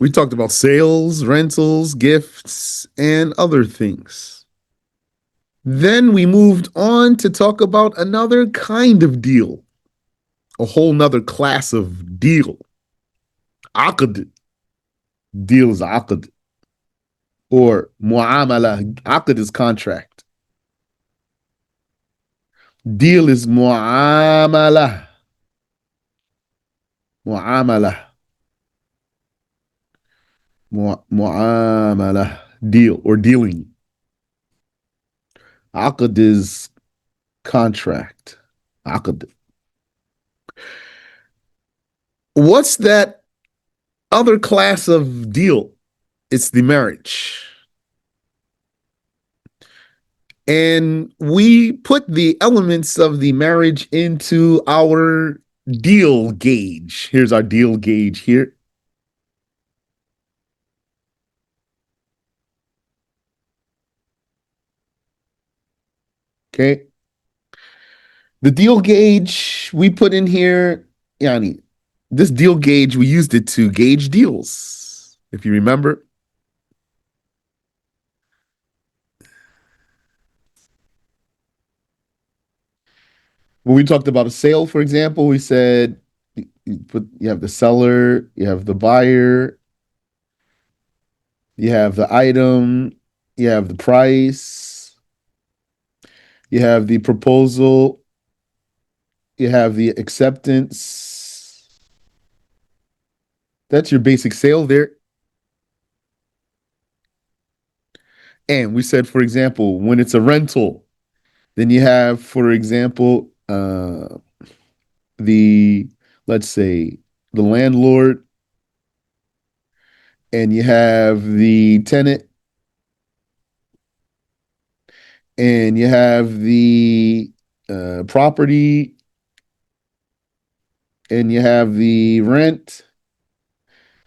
We talked about sales, rentals, gifts, and other things. Then we moved on to talk about another kind of deal, a whole nother class of deal. Aqd. Deal is aqd. Or mu'amala. Aqd is contract. Deal is mu'amala. Mu'amala. Mu'amala. Deal or dealing. Aqd is contract. Aqd. What's that other class of deal? It's the marriage. And we put the elements of the marriage into our deal gauge. Here's our deal gauge here. Okay. The deal gauge we put in here, yani, this deal gauge, we used it to gauge deals. If you remember, when we talked about a sale, for example, we said you have the seller, you have the buyer, you have the item, you have the price, you have the proposal, you have the acceptance. That's your basic sale there. And we said, for example, when it's a rental, then you have, for example, the, let's say, the landlord, and you have the tenant, and you have the property, and you have the rent,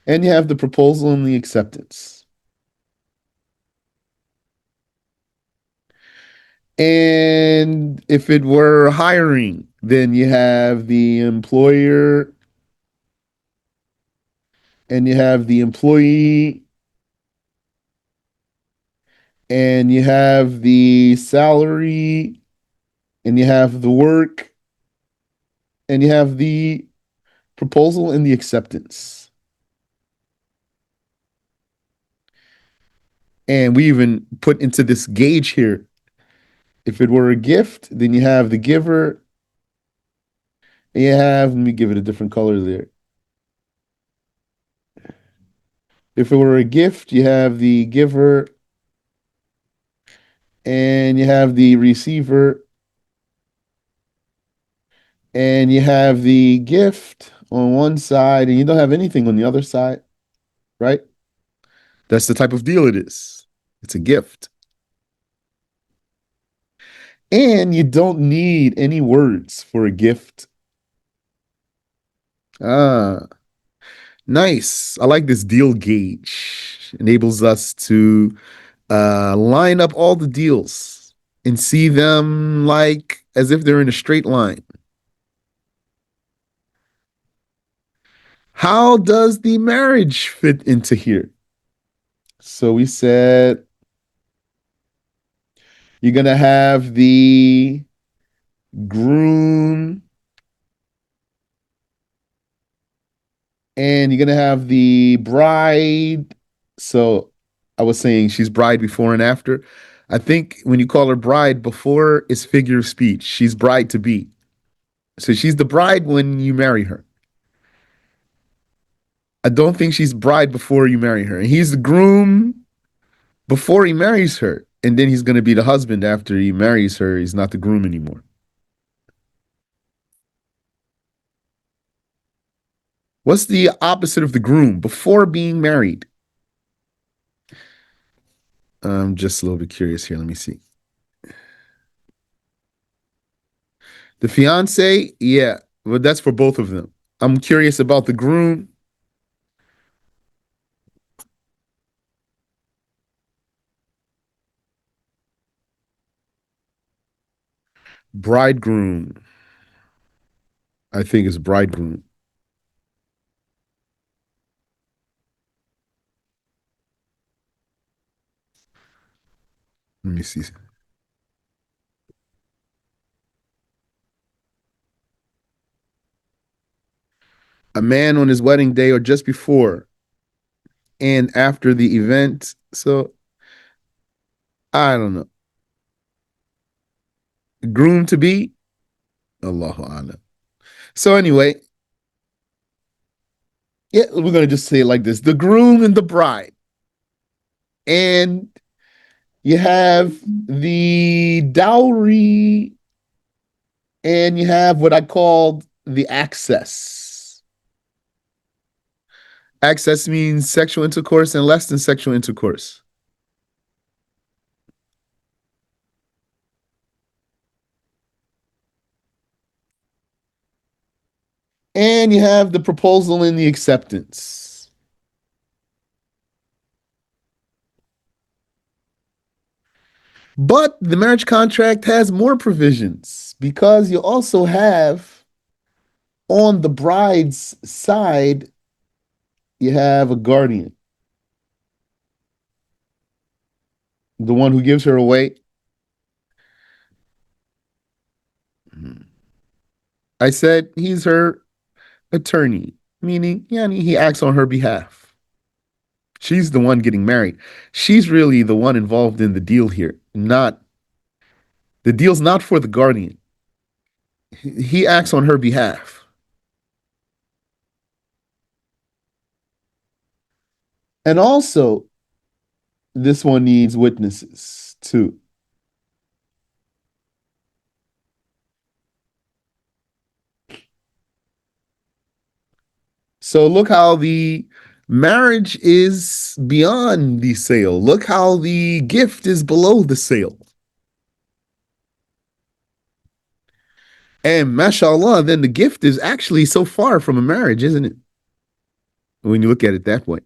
and you have the proposal and the acceptance. And if it were hiring, then you have the employer and you have the employee and you have the salary and you have the work and you have the proposal and the acceptance. And we even put into this gauge here. If it were a gift, then you have the giver and you have, let me give it a different color there. If it were a gift, you have the giver and you have the receiver and you have the gift on one side and you don't have anything on the other side, right? That's the type of deal it is. It's a gift. And you don't need any words for a gift. Ah, nice. I like this deal gauge. Enables us to line up all the deals and see them like as if they're in a straight line. How does the marriage fit into here? So we said you're going to have the groom and you're going to have the bride. So I was saying she's bride before and after. I think when you call her bride, before is figure of speech. She's bride to be. So she's the bride when you marry her. I don't think she's bride before you marry her. And he's the groom before he marries her. And then he's going to be the husband after he marries her. He's not the groom anymore. What's the opposite of the groom before being married? I'm just a little bit curious here. Let me see. The fiance, yeah, but that's for both of them. I'm curious about the groom. Bridegroom, I think is bridegroom. Let me see. A man on his wedding day or just before and after the event. So I don't know. Groom to be? Allahu Alam. So anyway, yeah, we're gonna just say it like this: the groom and the bride, and you have the dowry, and you have what I called the access. Access means sexual intercourse and less than sexual intercourse. And you have the proposal and the acceptance. But the marriage contract has more provisions because you also have on the bride's side, you have a guardian, the one who gives her away. I said he's her attorney, meaning he acts on her behalf. She's the one getting married. She's really the one involved in the deal here. Not the deal's not for the guardian. He acts on her behalf. And also, this one needs witnesses too. So look how the marriage is beyond the sale. Look how the gift is below the sale. And mashallah, then the gift is actually so far from a marriage, isn't it? When you look at it that way.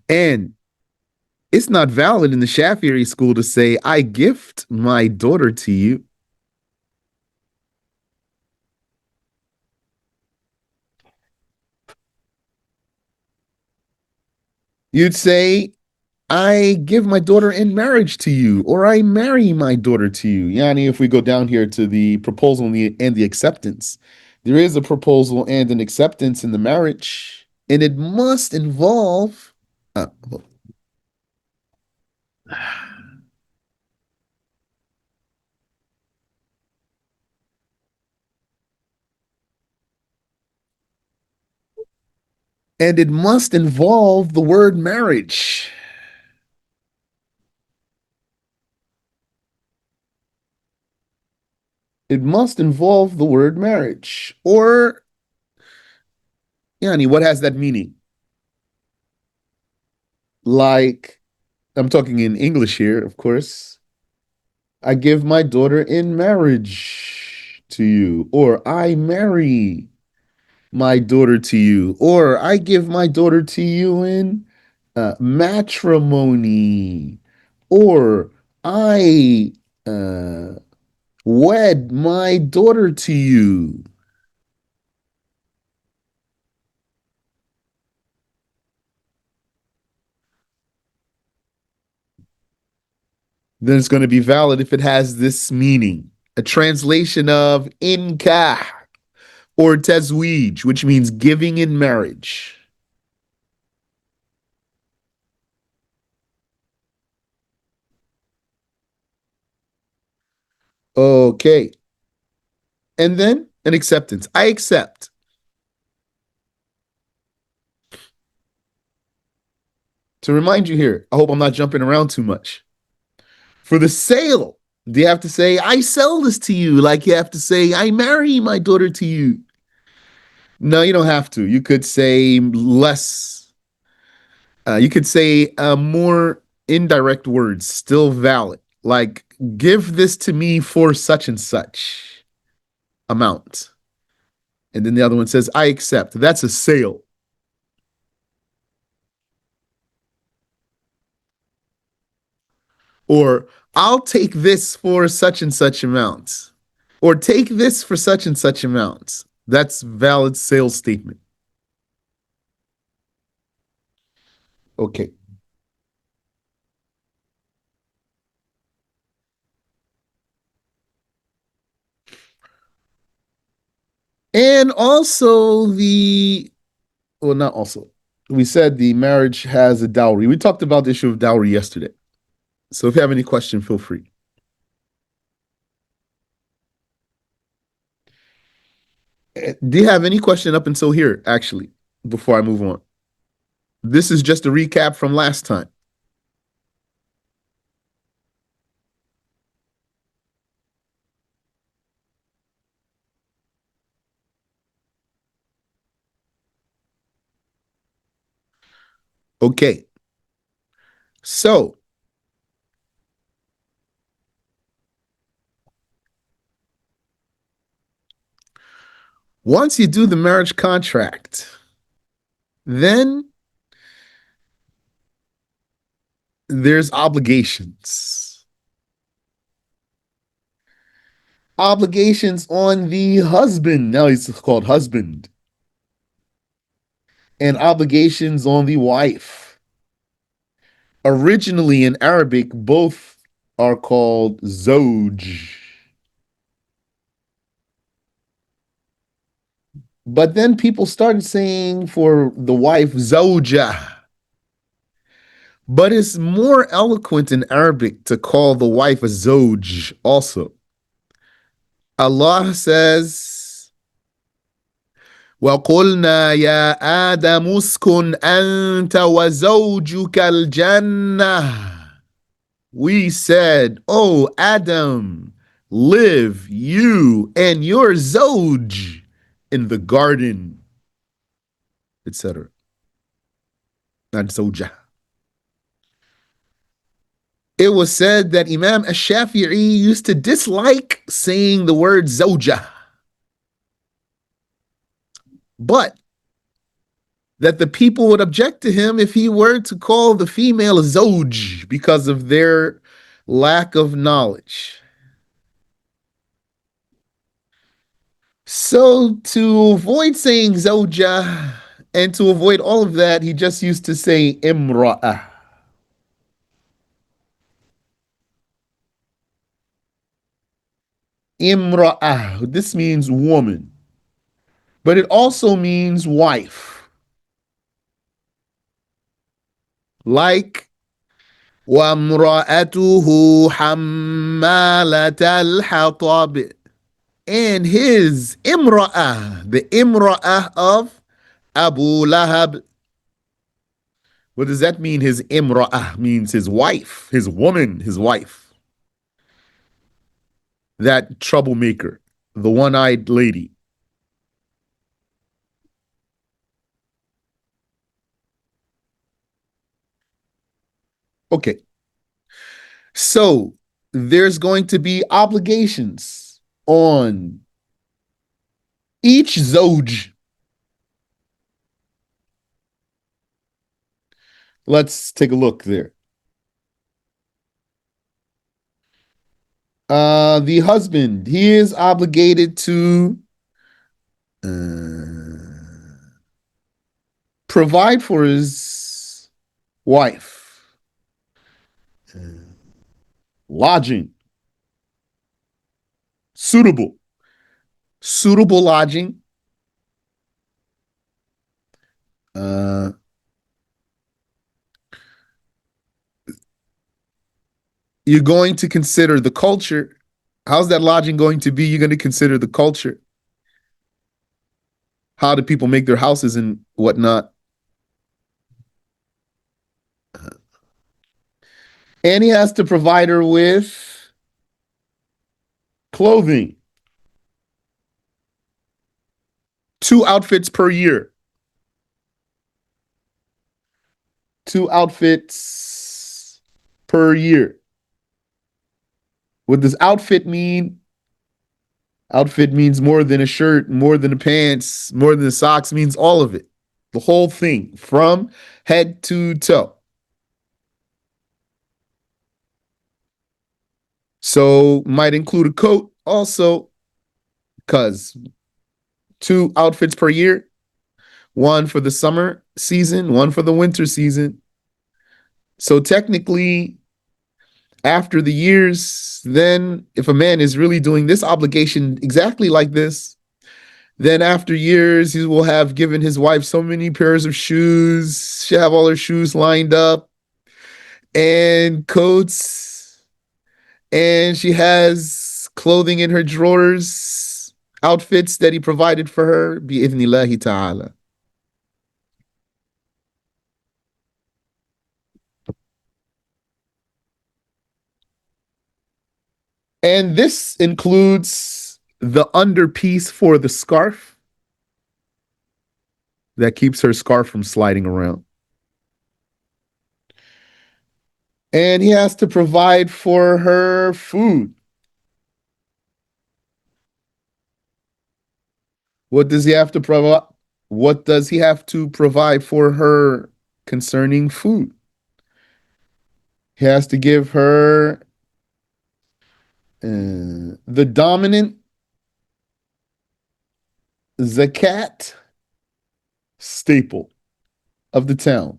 And it's not valid in the Shafi'i school to say, I gift my daughter to you. You'd say, I give my daughter in marriage to you, or I marry my daughter to you. Yani, if we go down here to the proposal and the acceptance, there is a proposal and an acceptance in the marriage, and it must involve. Uh, and it must involve the word marriage. It must involve the word marriage. Or, Yani, what has that meaning? Like, I'm talking in English here, of course. I give my daughter in marriage to you, or I marry my daughter to you, or I give my daughter to you in matrimony, or I wed my daughter to you. Then it's going to be valid if it has this meaning. A translation of inkah or tazweej, which means giving in marriage. Okay. And then an acceptance. I accept. To remind you here, I hope I'm not jumping around too much. For the sale, do you have to say, I sell this to you? Like you have to say, I marry my daughter to you? No, you don't have to. You could say less. You could say more indirect words, still valid. Like, give this to me for such and such amount. And then the other one says, I accept. That's a sale. Or I'll take this for such and such amount. Or take this for such and such amount. That's valid sales statement. Okay. And also well, not also. We said the marriage has a dowry. We talked about the issue of dowry yesterday. So if you have any question, feel free. Do you have any question up until here, actually, before I move on? This is just a recap from last time. Okay. So once you do the marriage contract, then there's obligations. Obligations on the husband. Now he's called husband. And obligations on the wife. Originally in Arabic, both are called zoj. But then people started saying for the wife, zawja. But it's more eloquent in Arabic to call the wife a zoj also. Allah says, وَقُلْنَا يَا آدَمُ اسْكُنْ أَنْتَ وَزَوْجُكَ الْجَنَّةِ. We said, oh, Adam, live you and your zoj in the garden, etc. Not zojah. It was said that Imam Ash-Shafi'i used to dislike saying the word zawjah, but that the people would object to him if he were to call the female a zoj because of their lack of knowledge. So to avoid saying zawjah and to avoid all of that, he just used to say imra'ah. Imra'ah. This means woman, but it also means wife. Like وَامْرَأَتُهُ حَمَّالَةَ الْحَطَبِ. And his imra'ah, the imra'ah of Abu Lahab. What does that mean? His imra'ah means his wife, his woman, his wife. That troublemaker, the one-eyed lady. Okay. So there's going to be obligations on each zoj. Let's take a look there. The husband, he is obligated to provide for his wife, lodging, suitable lodging, uh, you're going to consider the culture. How's that lodging going to be? You're going to consider the culture. How do people make their houses and whatnot? And he has to provide her with clothing, 2 outfits per year. 2 outfits per year. What does outfit mean? Outfit means more than a shirt, more than the pants, more than the socks, means all of it. The whole thing from head to toe. So might include a coat also, because 2 outfits per year, one for the summer season, one for the winter season. So technically, after the years, then if a man is really doing this obligation exactly like this, Then after years, he will have given his wife so many pairs of shoes. She'll have all her shoes lined up and coats, and she has clothing in her drawers, outfits that he provided for her, bi'idhnillahi ta'ala. And this includes the underpiece for the scarf that keeps her scarf from sliding around. And he has to provide for her food. What does he have to provide? What does he have to provide for her concerning food? He has to give her the dominant zakat staple of the town.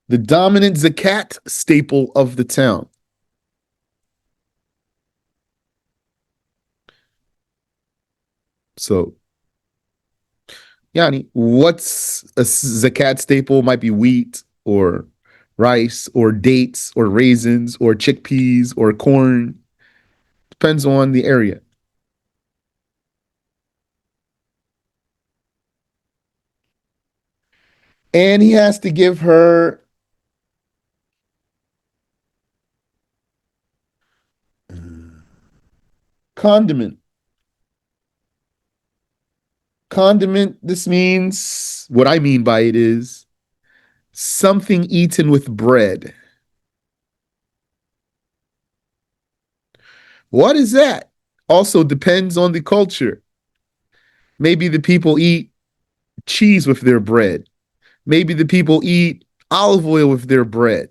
The dominant zakat staple of the town. So, yani, what's a zakat staple? Might be wheat or rice or dates or raisins or chickpeas or corn. Depends on the area. And he has to give her condiment. Condiment, this means, what I mean by it is something eaten with bread. What is that? Also depends on the culture. Maybe the people eat cheese with their bread. Maybe the people eat olive oil with their bread.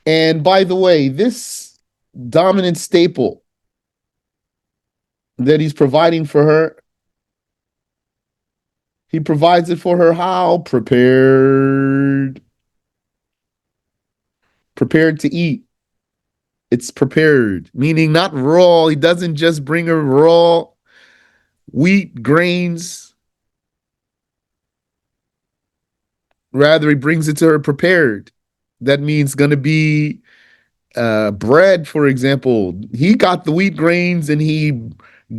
And by the way, this dominant staple that he's providing for her, he provides it for her how? Prepared. Prepared to eat. It's prepared, meaning not raw. He doesn't just bring her raw wheat grains. Rather, he brings it to her prepared. That means going to be bread, for example. He got the wheat grains and he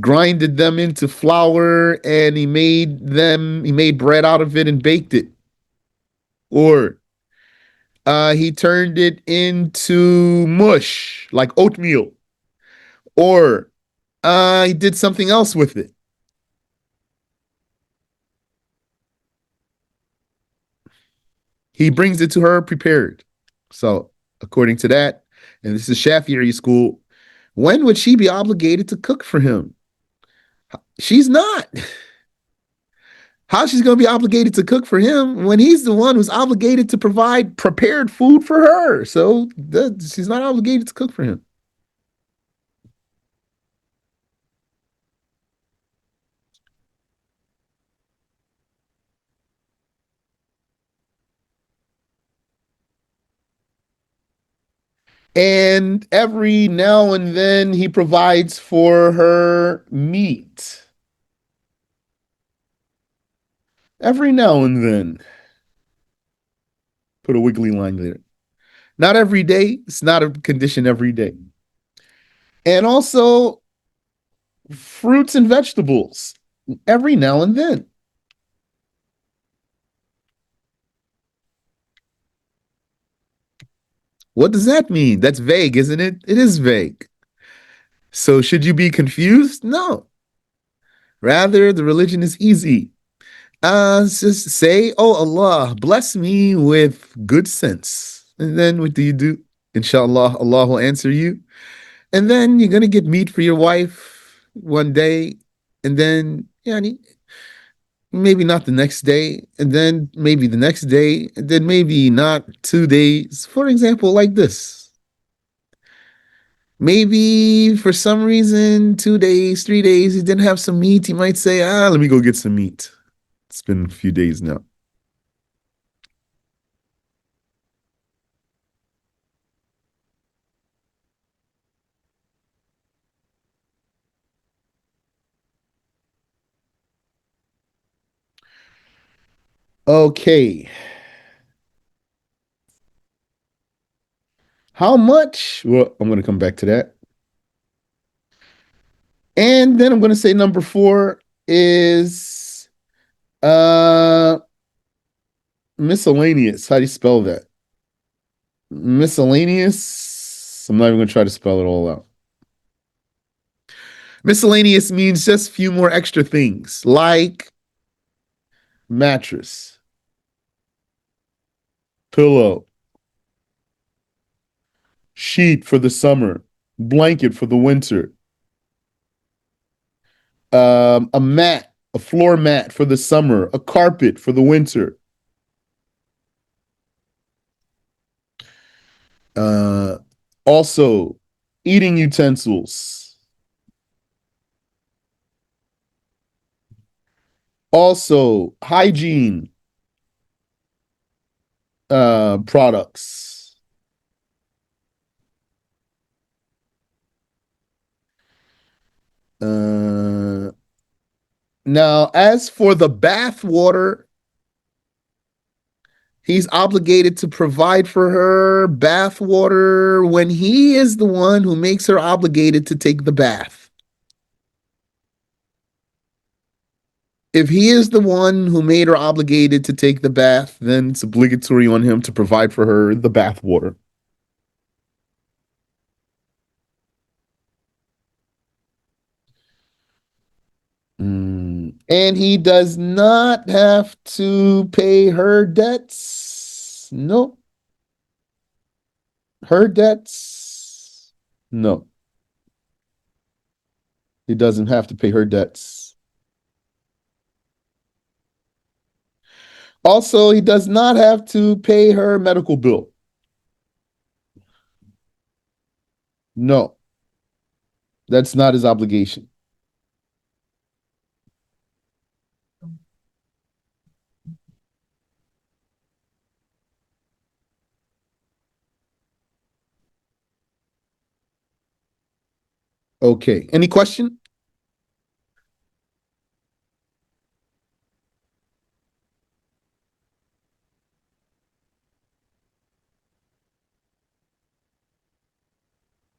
grinded them into flour and he made bread out of it and baked it. Or he turned it into mush, like oatmeal. Or he did something else with it. He brings it to her prepared. So, according to that, and this is Shafi'i school, when would she be obligated to cook for him? She's not. How she's going to be obligated to cook for him when he's the one who's obligated to provide prepared food for her? So she's not obligated to cook for him. And every now and then he provides for her meat. Every now and then. Put a wiggly line there. Not every day. It's not a condition every day. And also fruits and vegetables every now and then. What does that mean? That's vague, isn't it? It is vague. So should you be confused? No. Rather, the religion is easy. Just say, "Oh Allah, bless me with good sense." And then what do you do? Inshallah, Allah will answer you. And then you're gonna get meat for your wife one day, and then maybe not the next day, and then maybe the next day, and then maybe not 2 days. For example, like this. Maybe for some reason, 2 days, 3 days, he didn't have some meat. He might say, let me go get some meat. It's been a few days now. Okay. How much? Well, I'm going to come back to that. And then I'm going to say number four is uh miscellaneous. How do you spell that? Miscellaneous. I'm not even going to try to spell it all out. Miscellaneous means just a few more extra things like mattress, pillow, sheet for the summer, blanket for the winter, a mat, a floor mat for the summer, a carpet for the winter. Uh, Also, eating utensils. Also, hygiene products. Uh, Now, as for the bath water, he's obligated to provide for her bath water when he is the one who makes her obligated to take the bath. If he is the one who made her obligated to take the bath, then it's obligatory on him to provide for her the bath water. And he does not have to pay her debts. No. Her debts. No. He doesn't have to pay her debts. Also, he does not have to pay her medical bill. No, that's not his obligation. Okay. Any question?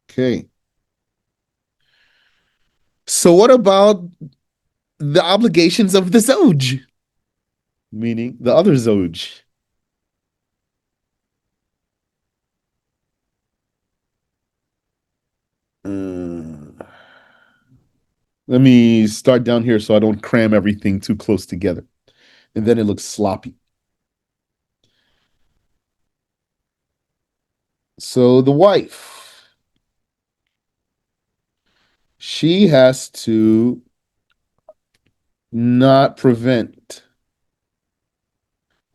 Okay. So what about the obligations of the Zoj? Meaning the other Zoj. Uh, Let me start down here so I don't cram everything too close together. And then it looks sloppy. So the wife, she has to not prevent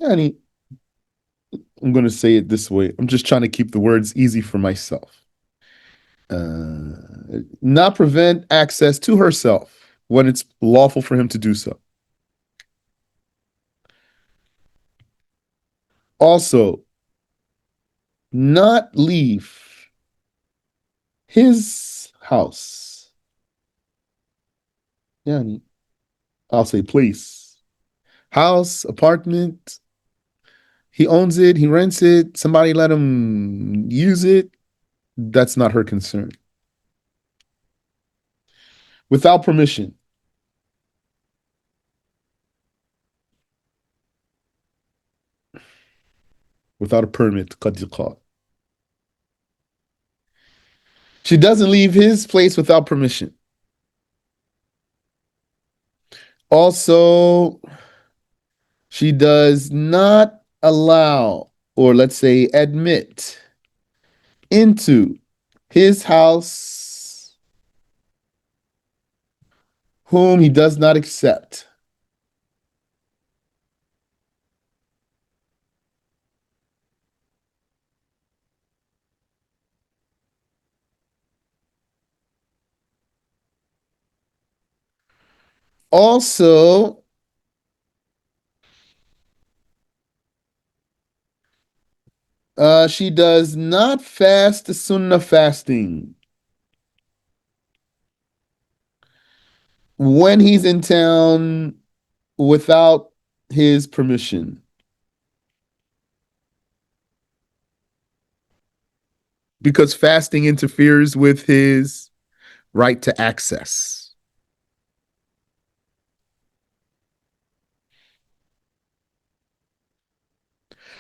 any. I'm going to say it this way. I'm just trying to keep the words easy for myself. Uh, Not prevent access to herself when it's lawful for him to do so. Also, not leave his house. Yeah, I'll say place. House, apartment. He owns it, he rents it, somebody let him use it. That's not her concern. Without permission, without a permit, she doesn't leave his place without permission. Also, she does not allow, or let's say, admit into his house whom he does not accept. Also, she does not fast the sunnah fasting when he's in town without his permission. because fasting interferes with his right to access.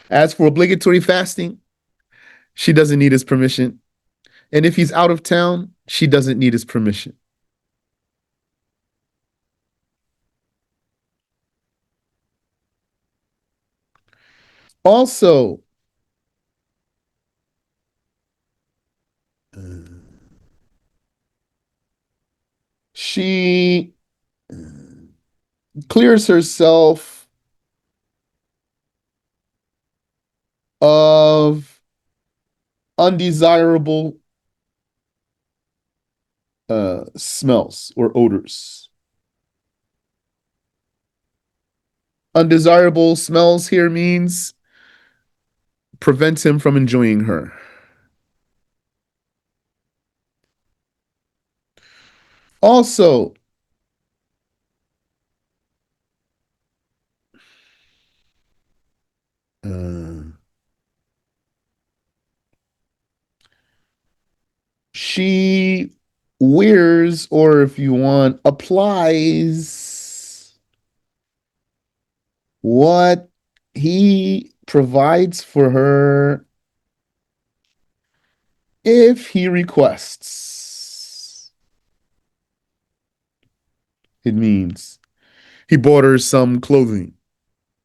As for obligatory fasting, she doesn't need his permission. And if he's out of town, she doesn't need his permission. Also, she clears herself of undesirable smells or odors. Undesirable smells here means prevents him from enjoying her. Also, uh, she wears, or if you want, applies what he provides for her if he requests. It means he bought her some clothing.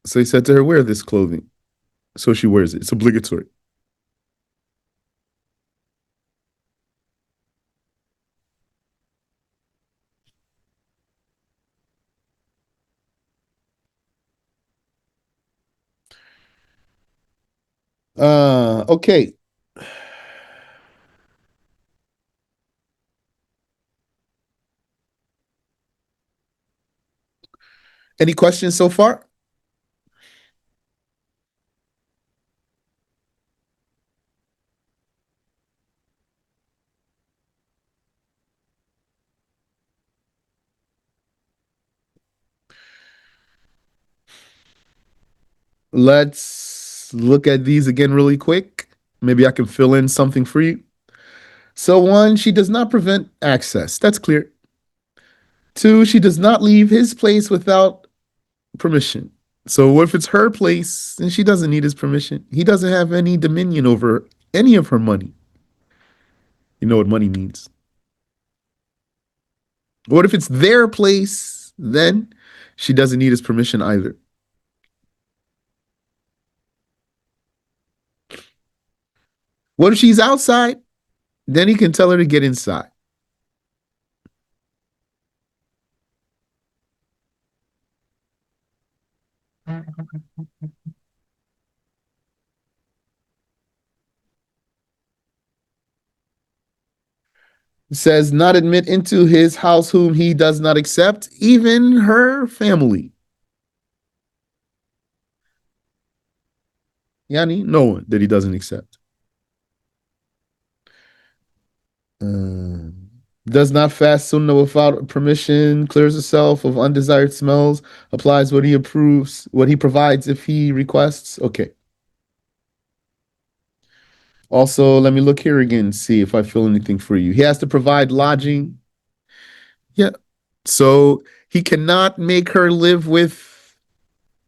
So he said to her, wear this clothing. So she wears it. It's obligatory. Okay. Any questions so far? Let's look at these again really quick. Maybe I can fill in something for you. So, one, she does not prevent access. That's clear. Two, she does not leave his place without permission. So, if it's her place, then she doesn't need his permission. He doesn't have any dominion over any of her money. You know what money means. What if it's their place? Then she doesn't need his permission either. What if she's outside? Then he can tell her to get inside. It says, not admit into his house whom he does not accept, even her family. Yani, no one that he doesn't accept. Uh, does not fast sunnah without permission, clears himself of undesired smells, applies what he approves, what he provides if he requests. Okay. Also, let me look here again, see if I feel anything for you. He has to provide lodging. Yeah. So he cannot make her live with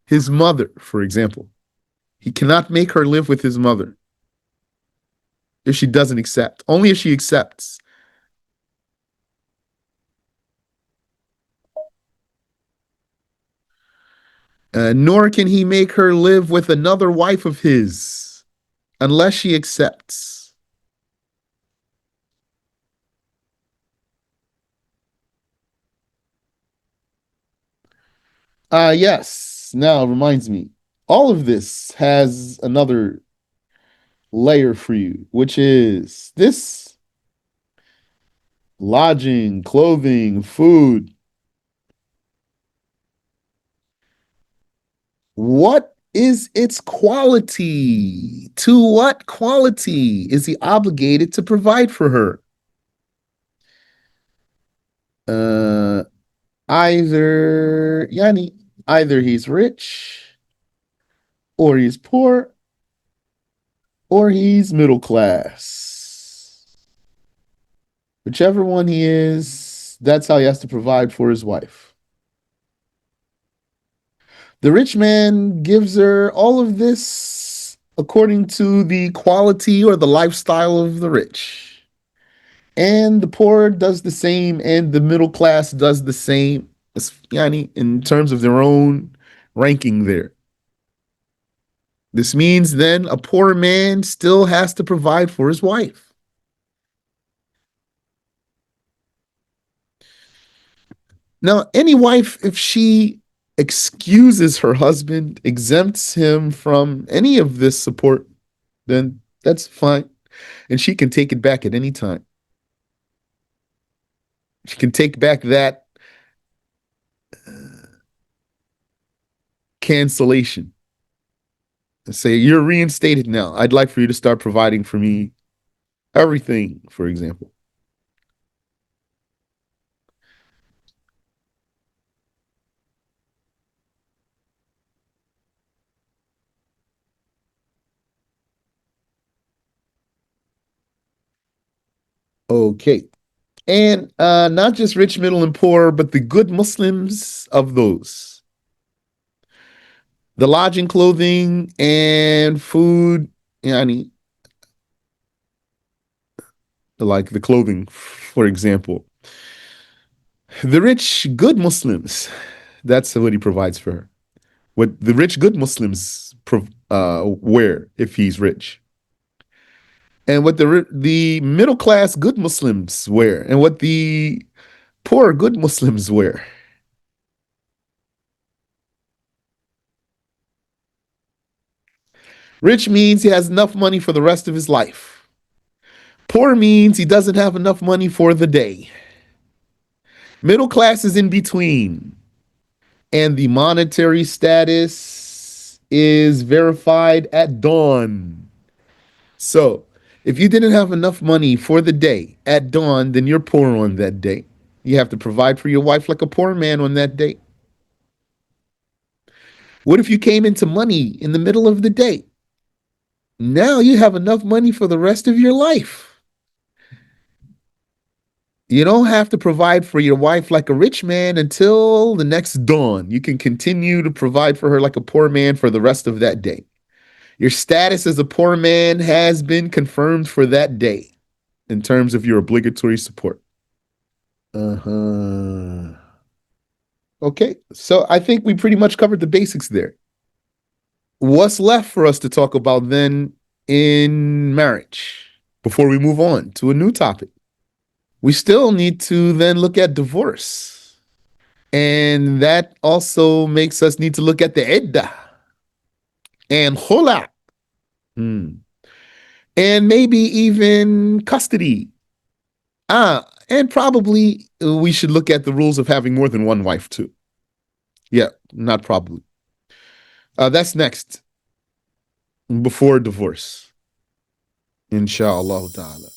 his mother, for example. He cannot make her live with his mother if she doesn't accept. Only if she accepts. Nor can he make her live with another wife of his unless she accepts. Yes. Now, it reminds me, all of this has another layer for you, which is this lodging, clothing, food. What is its quality? To what quality is he obligated to provide for her? Uh, either he's rich, or he's poor, or he's middle class. Whichever one he is, that's how he has to provide for his wife. The rich man gives her all of this according to the quality or the lifestyle of the rich. And the poor does the same, and the middle class does the same, in terms of their own ranking there. This means then a poor man still has to provide for his wife. Now, any wife, if she excuses her husband, exempts him from any of this support, then that's fine. And she can take it back at any time. She can take back that cancellation and say, "You're reinstated now. I'd like for you to start providing for me everything," for example. Okay. And not just rich, middle, and poor, but the good Muslims of those. The lodging, clothing, and food, yani, like the clothing, for example. The rich, good Muslims, that's what he provides for her. What the rich, good Muslims wear if he's rich. And what the middle class, good Muslims wear. And what the poor, good Muslims wear. Rich means he has enough money for the rest of his life. Poor means he doesn't have enough money for the day. Middle class is in between. And the monetary status is verified at dawn. So if you didn't have enough money for the day at dawn, then you're poor on that day. You have to provide for your wife like a poor man on that day. What if you came into money in the middle of the day? Now you have enough money for the rest of your life. You don't have to provide for your wife like a rich man until the next dawn. You can continue to provide for her like a poor man for the rest of that day. Your status as a poor man has been confirmed for that day in terms of your obligatory support. Uh-huh. Okay, so I think we pretty much covered the basics there. What's left for us to talk about then in marriage before we move on to a new topic? We still need to then look at divorce. And that also makes us need to look at the iddah and khula. Hmm. And maybe even custody. And probably we should look at the rules of having more than one wife too. Yeah, not probably. That's next before divorce. Inshallah ta'ala.